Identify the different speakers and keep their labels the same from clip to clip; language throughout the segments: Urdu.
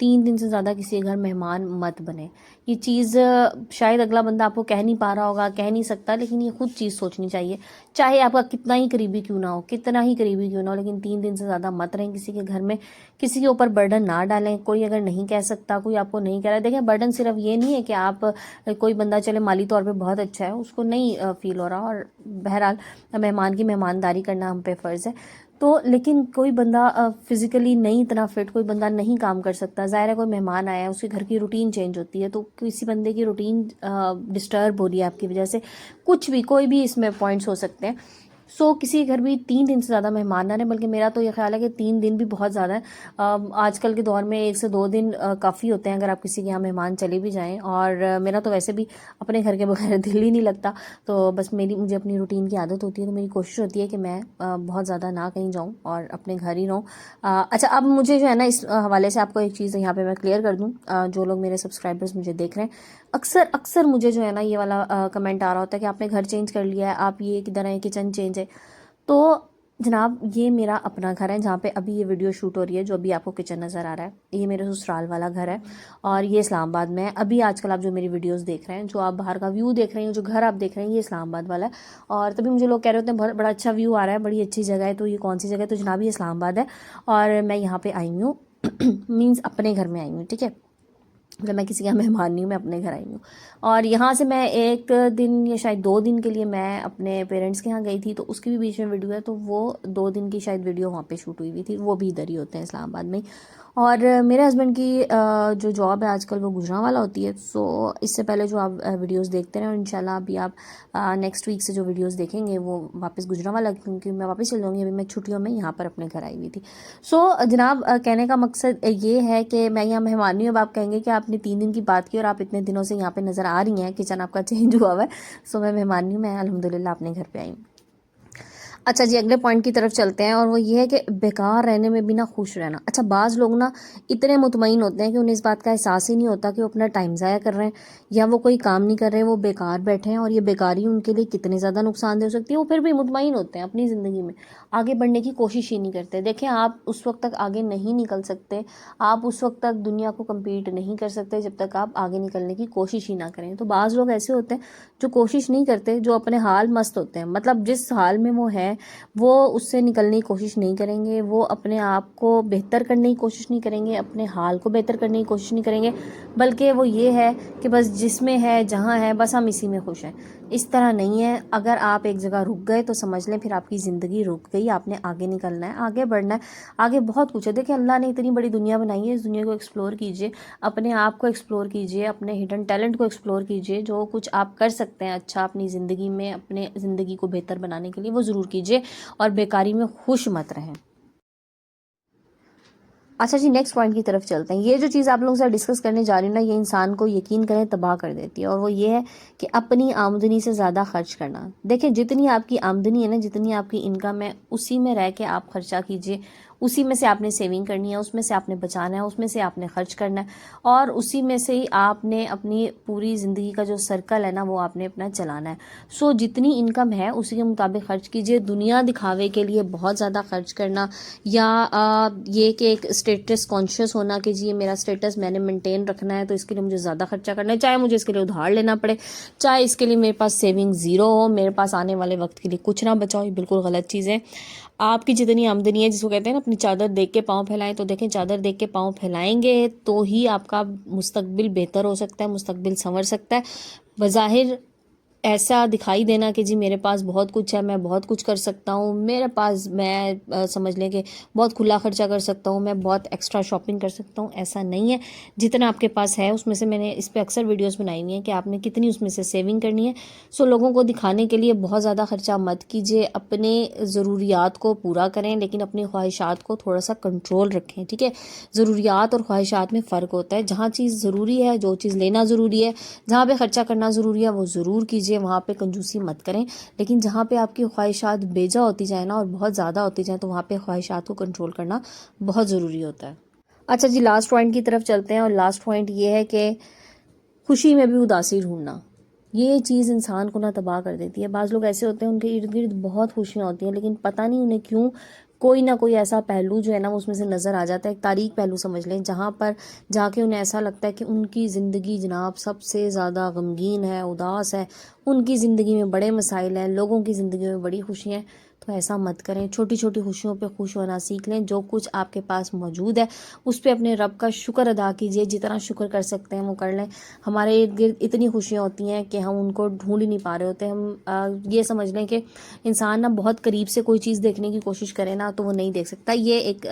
Speaker 1: 3 دن سے زیادہ کسی کے گھر مہمان مت بنے. یہ چیز شاید اگلا بندہ آپ کو کہہ نہیں پا رہا ہوگا, کہہ نہیں سکتا, لیکن یہ خود چیز سوچنی چاہیے, چاہے آپ کا کتنا ہی قریبی کیوں نہ ہو, کتنا ہی قریبی کیوں نہ ہو, لیکن 3 دن سے زیادہ مت رہیں کسی کے گھر میں. کسی کے اوپر برڈن نہ ڈالیں. کوئی اگر نہیں کہہ سکتا, کوئی آپ کو نہیں کہہ رہا ہے, دیکھیں برڈن صرف یہ نہیں ہے کہ آپ کوئی بندہ چلے مالی طور پہ بہت اچھا ہے, اس کو نہیں فیل ہو رہا, اور بہرحال مہمان کی مہمانداری کرنا ہم پہ فرض ہے, تو لیکن کوئی بندہ فزیکلی نہیں اتنا فٹ, کوئی بندہ نہیں کام کر سکتا, ظاہر ہے کوئی مہمان آیا ہے, اس کے گھر کی روٹین چینج ہوتی ہے, تو کسی بندے کی روٹین ڈسٹرب ہو رہی ہے آپ کی وجہ سے, کچھ بھی کوئی بھی اس میں پوائنٹس ہو سکتے ہیں. سو کسی کے گھر بھی 3 دن سے زیادہ مہمان نہ رہیں, بلکہ میرا تو یہ خیال ہے کہ 3 دن بھی بہت زیادہ ہے. آج کل کے دور میں 1 سے 2 دن کافی ہوتے ہیں اگر آپ کسی کے یہاں مہمان چلے بھی جائیں, اور میرا تو ویسے بھی اپنے گھر کے بغیر دل ہی نہیں لگتا, تو بس مجھے اپنی روٹین کی عادت ہوتی ہے, تو میری کوشش ہوتی ہے کہ میں بہت زیادہ نہ کہیں جاؤں اور اپنے گھر ہی رہوں. اچھا, اب مجھے جو ہے نا اس حوالے سے آپ کو ایک چیز یہاں پہ میں کلیئر کر دوں, جو لوگ میرے سبسکرائبرز مجھے دیکھ رہے ہیں, اکثر مجھے جو ہے نا یہ والا کمنٹ آ رہا ہوتا ہے کہ آپ نے گھر چینج کر لیا ہے, آپ یہ کدھر ہیں, کچن چینج ہے. تو جناب یہ میرا اپنا گھر ہے جہاں پہ ابھی یہ ویڈیو شوٹ ہو رہی ہے, جو ابھی آپ کو کچن نظر آ رہا ہے, یہ میرے سسرال والا گھر ہے, اور یہ اسلام آباد میں ہے. ابھی آج کل آپ جو میری ویڈیوز دیکھ رہے ہیں, جو آپ باہر کا ویو دیکھ رہے ہیں, جو گھر آپ دیکھ رہے ہیں, یہ اسلام آباد والا ہے. اور تبھی مجھے لوگ کہہ رہے ہوتے ہیں بڑا اچھا ویو آ رہا ہے, بڑی اچھی جگہ ہے, تو یہ کون سی جگہ ہے؟ تو جناب یہ اسلام آباد ہے, اور میں یہاں پہ آئی ہوں مینس اپنے گھر میں آئی ہوں, ٹھیک ہے, مطلب میں کسی کا مہمان نہیں ہوں, میں اپنے گھر آئی ہوں. اور یہاں سے میں 1 دن یا شاید 2 دن کے لیے میں اپنے پیرنٹس کے یہاں گئی تھی, تو اس کی بھی بیچ میں ویڈیو ہے, تو وہ 2 دن کی شاید ویڈیو وہاں پہ شوٹ ہوئی تھی, وہ بھی ادھر ہی ہوتے ہیں اسلام آباد میں. اور میرے ہسبینڈ کی جو جاب ہے آج کل وہ گجرانوالا ہوتی ہے. سو اس سے پہلے جو آپ ویڈیوز دیکھتے رہے, اور انشاءاللہ ابھی آپ نیکسٹ ویک سے جو ویڈیوز دیکھیں گے وہ واپس گجرانوالا, کیونکہ میں واپس چل جاؤں گی, ابھی میں چھٹیوں میں یہاں پر اپنے گھر آئی ہوئی تھی. سو جناب کہنے کا مقصد یہ ہے کہ میں یہاں مہمان نہیں ہوں. اب آپ کہیں گے کہ آپ نے 3 دن کی بات کی اور آپ اتنے دنوں سے یہاں پہ نظر آ رہی ہیں, کچن آپ کا چینج ہوا ہوا ہے. سو میں مہمان نہیں ہوں, میں الحمدللہ اپنے گھر پہ آئی ہوں. اچھا جی, اگلے پوائنٹ کی طرف چلتے ہیں, اور وہ یہ ہے کہ بیکار رہنے میں بھی نہ خوش رہنا. اچھا, بعض لوگ نا اتنے مطمئن ہوتے ہیں کہ انہیں اس بات کا احساس ہی نہیں ہوتا کہ وہ اپنا ٹائم ضائع کر رہے ہیں, یا وہ کوئی کام نہیں کر رہے, وہ بیکار بیٹھے ہیں, اور یہ بیکاری ان کے لیے کتنے زیادہ نقصان دہ ہو سکتی ہے. وہ پھر بھی مطمئن ہوتے ہیں اپنی زندگی میں, آگے بڑھنے کی کوشش ہی نہیں کرتے. دیکھیں, آپ اس وقت تک آگے نہیں نکل سکتے, آپ اس وقت تک دنیا کو کمپیٹ نہیں کر سکتے جب تک آپ آگے نکلنے کی کوشش ہی نہ کریں. تو بعض لوگ ایسے ہوتے ہیں جو کوشش نہیں کرتے, جو اپنے حال مست ہوتے ہیں, مطلب جس حال میں وہ ہے وہ اس سے نکلنے کی کوشش نہیں کریں گے, وہ اپنے آپ کو بہتر کرنے کی کوشش نہیں کریں گے, اپنے حال کو بہتر کرنے کی کوشش نہیں کریں گے, بلکہ وہ یہ ہے کہ بس جس میں ہے, جہاں ہے, بس ہم اسی میں خوش ہیں. اس طرح نہیں ہے. اگر آپ ایک جگہ رک گئے تو سمجھ لیں پھر آپ کی زندگی رک گئی. آپ نے آگے نکلنا ہے, آگے بڑھنا ہے, آگے بہت کچھ ہے. دیکھیں, اللہ نے اتنی بڑی دنیا بنائی ہے, اس دنیا کو ایکسپلور کیجئے, اپنے آپ کو ایکسپلور کیجئے, اپنے ہڈن ٹیلنٹ کو ایکسپلور کیجئے. جو کچھ آپ کر سکتے ہیں اچھا اپنی زندگی میں, اپنے زندگی کو بہتر بنانے کے لیے, وہ ضرور کیجئے, اور بیکاری میں خوش مت رہیں. اچھا جی, نیکسٹ پوائنٹ کی طرف چلتے ہیں. یہ جو چیز آپ لوگوں سے ڈسکس کرنے جا رہی ہوں نا, یہ انسان کو یقین کریں تباہ کر دیتی ہے, اور وہ یہ ہے کہ اپنی آمدنی سے زیادہ خرچ کرنا. دیکھیں, جتنی آپ کی آمدنی ہے نا, جتنی آپ کی انکم ہے, اسی میں رہ کے آپ خرچہ کیجئے. اسی میں سے آپ نے سیونگ کرنی ہے, اس میں سے آپ نے بچانا ہے, اس میں سے آپ نے خرچ کرنا ہے, اور اسی میں سے ہی آپ نے اپنی پوری زندگی کا جو سرکل ہے نا وہ آپ نے اپنا چلانا ہے. سو جتنی انکم ہے اسی کے مطابق خرچ کیجئے. دنیا دکھاوے کے لیے بہت زیادہ خرچ کرنا, یا یہ کہ ایک اسٹیٹس کانشیس ہونا کہ جی میرا اسٹیٹس میں نے مینٹین رکھنا ہے, تو اس کے لیے مجھے زیادہ خرچہ کرنا ہے, چاہے مجھے اس کے لیے ادھار لینا پڑے, چاہے اس کے لیے میرے پاس سیونگ زیرو ہو, میرے پاس آنے والے وقت کے لیے کچھ نہ بچا ہو. یہ بالکل غلط چیز ہے. آپ کی جتنی آمدنی ہے, جس کو کہتے ہیں نا اپنی چادر دیکھ کے پاؤں پھیلائیں, تو دیکھیں چادر دیکھ کے پاؤں پھیلائیں گے تو ہی آپ کا مستقبل بہتر ہو سکتا ہے, مستقبل سنور سکتا ہے. بظاہر ایسا دکھائی دینا کہ جی میرے پاس بہت کچھ ہے, میں بہت کچھ کر سکتا ہوں, میرے پاس میں سمجھ لیں کہ بہت کھلا خرچہ کر سکتا ہوں, میں بہت ایکسٹرا شاپنگ کر سکتا ہوں, ایسا نہیں ہے. جتنا آپ کے پاس ہے اس میں سے, میں نے اس پہ اکثر ویڈیوز بنائی ہوئی ہیں کہ آپ نے کتنی اس میں سے سیونگ کرنی ہے. سو لوگوں کو دکھانے کے لیے بہت زیادہ خرچہ مت کیجیے, اپنے ضروریات کو پورا کریں لیکن اپنی خواہشات کو تھوڑا سا کنٹرول رکھیں, ٹھیک ہے. ضروریات اور خواہشات میں فرق ہوتا ہے. جہاں چیز ضروری ہے, جو چیز لینا ضروری ہے, جہاں پہ خرچہ کرنا ضروری ہے وہ ضرور کیجیے, وہاں پہ کنجوسی مت کریں. لیکن جہاں پہ آپ کی خواہشات بیجا ہوتی جائیں نا, اور بہت زیادہ ہوتی جائیں, تو وہاں پہ خواہشات کو کنٹرول کرنا بہت ضروری ہوتا ہے. اچھا جی, لاسٹ پوائنٹ کی طرف چلتے ہیں, اور لاسٹ پوائنٹ یہ ہے کہ خوشی میں بھی اداسی ڈھونڈنا. یہ چیز انسان کو نہ تباہ کر دیتی ہے. بعض لوگ ایسے ہوتے ہیں ان کے ارد گرد بہت خوشیاں ہوتی ہیں, لیکن پتہ نہیں انہیں کیوں کوئی نہ کوئی ایسا پہلو جو ہے نا اس میں سے نظر آ جاتا ہے، ایک تاریک پہلو سمجھ لیں، جہاں پر جا کے انہیں ایسا لگتا ہے کہ ان کی زندگی جناب سب سے زیادہ غمگین ہے، اداس ہے، ان کی زندگی میں بڑے مسائل ہیں، لوگوں کی زندگی میں بڑی خوشیاں ہیں۔ تو ایسا مت کریں، چھوٹی چھوٹی خوشیوں پہ خوش ہونا سیکھ لیں، جو کچھ آپ کے پاس موجود ہے اس پہ اپنے رب کا شکر ادا کیجئے، جتنا شکر کر سکتے ہیں وہ کر لیں۔ ہمارے ارد گرد اتنی خوشیاں ہوتی ہیں کہ ہم ان کو ڈھونڈ ہی نہیں پا رہے ہوتے، ہم یہ سمجھ لیں کہ انسان نا بہت قریب سے کوئی چیز دیکھنے کی کوشش کرے نا تو وہ نہیں دیکھ سکتا۔ یہ ایک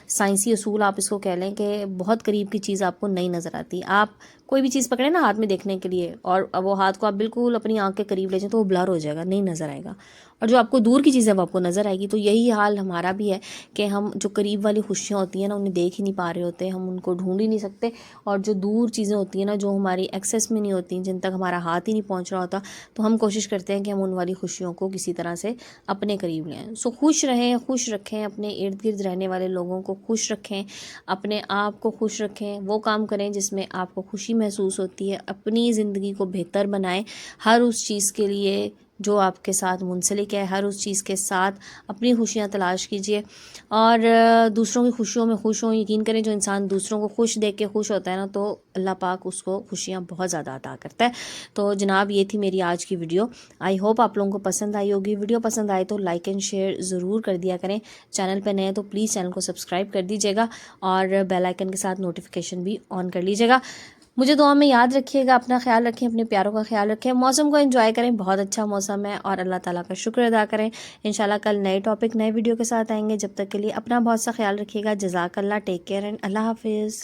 Speaker 1: سائنسی اصول آپ اس کو کہہ لیں کہ بہت قریب کی چیز آپ کو نہیں نظر آتی۔ آپ کوئی بھی چیز پکڑیں نا ہاتھ میں دیکھنے کے لیے اور وہ ہاتھ کو آپ بالکل اپنی آنکھ کے قریب لے جائیں تو وہ بلر ہو جائے گا، نہیں نظر آئے گا، اور جو آپ کو دور کی چیز ہے وہ آپ کو نظر آئے گی۔ تو یہی حال ہمارا بھی ہے کہ ہم جو قریب والی خوشیاں ہوتی ہیں نا انہیں دیکھ ہی نہیں پا رہے ہوتے، ہم ان کو ڈھونڈ ہی نہیں سکتے، اور جو دور چیزیں ہوتی ہیں نا جو ہماری ایکسیس میں نہیں ہوتی، جن تک ہمارا ہاتھ ہی نہیں پہنچ رہا ہوتا، تو ہم کوشش کرتے ہیں کہ ہم ان والی خوشیوں کو کسی طرح سے اپنے قریب لیں۔ سو خوش رہیں، خوش رکھیں، اپنے ارد گرد رہنے والے لوگوں کو خوش رکھیں، اپنے آپ کو خوش رکھیں، وہ کام کریں جس میں آپ کو خوشی محسوس ہوتی ہے، اپنی زندگی کو بہتر بنائیں، ہر اس چیز کے لیے جو آپ کے ساتھ منسلک ہے، ہر اس چیز کے ساتھ اپنی خوشیاں تلاش کیجئے، اور دوسروں کی خوشیوں میں خوش ہوں۔ یقین کریں جو انسان دوسروں کو خوش دیکھ کے خوش ہوتا ہے نا تو اللہ پاک اس کو خوشیاں بہت زیادہ عطا کرتا ہے۔ تو جناب یہ تھی میری آج کی ویڈیو، آئی ہوپ آپ لوگوں کو پسند آئی ہوگی۔ ویڈیو پسند آئے تو لائک اینڈ شیئر ضرور کر دیا کریں، چینل پہ نئے تو پلیز چینل کو سبسکرائب کر دیجیے گا، اور بیل آئیکن کے ساتھ نوٹیفیکیشن بھی آن کر لیجیے گا۔ مجھے دعا میں یاد رکھیے گا، اپنا خیال رکھیں، اپنے پیاروں کا خیال رکھیں، موسم کو انجوائے کریں، بہت اچھا موسم ہے، اور اللہ تعالیٰ کا شکر ادا کریں۔ انشاءاللہ کل نئے ٹاپک نئے ویڈیو کے ساتھ آئیں گے، جب تک کے لیے اپنا بہت سا خیال رکھیے گا۔ جزاک اللہ، ٹیک کیئر اینڈ اللہ حافظ۔